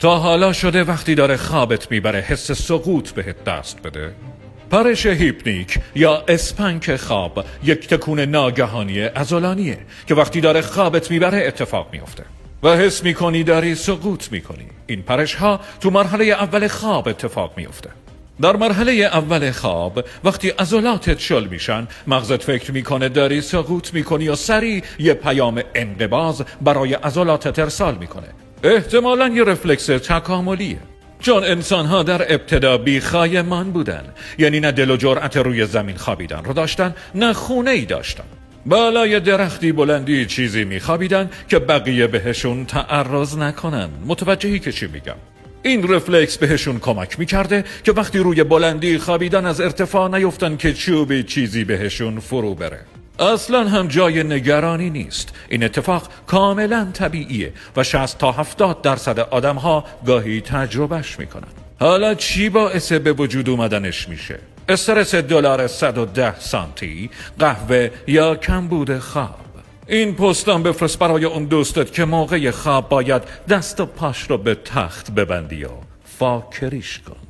تا حالا شده وقتی داره خوابت میبره حس سقوط بهت دست بده؟ پرش هیپنیک یا اسپنک خواب یک تکون ناگهانی عضلانیه که وقتی داره خوابت میبره اتفاق میفته و حس میکنی داری سقوط میکنی. این پرش ها تو مرحله اول خواب اتفاق میفته. در مرحله اول خواب وقتی عضلاتت شل میشن مغزت فکر میکنه داری سقوط میکنی و سریع یه پیام انقباض برای عضلاتت ارسال میکنه. احتمالاً یه رفلکس تکاملیه، چون انسان‌ها در ابتدا بیخایمان بودن، یعنی نه دل و جرأت روی زمین خوابیدن رو داشتن نه خونه‌ای داشتن. بالای درختی بلندی چیزی میخوابیدن که بقیه بهشون تعرض نکنن. متوجهی که چی میگم؟ این رفلکس بهشون کمک میکرده که وقتی روی بلندی خوابیدن از ارتفاع نیفتن که چوبی چیزی بهشون فرو بره. اصلا هم جای نگرانی نیست. این اتفاق کاملا طبیعیه و 60 تا 70% آدم‌ها گاهی تجربهش میکنن. حالا چی باعث به وجود اومدنش میشه؟ استرس دلار 110 سانتی، قهوه یا کمبود خواب؟ این پستم بفرست برای اون دوستت که موقع خواب باید دست و پاش رو به تخت ببندی و فاکریش کن.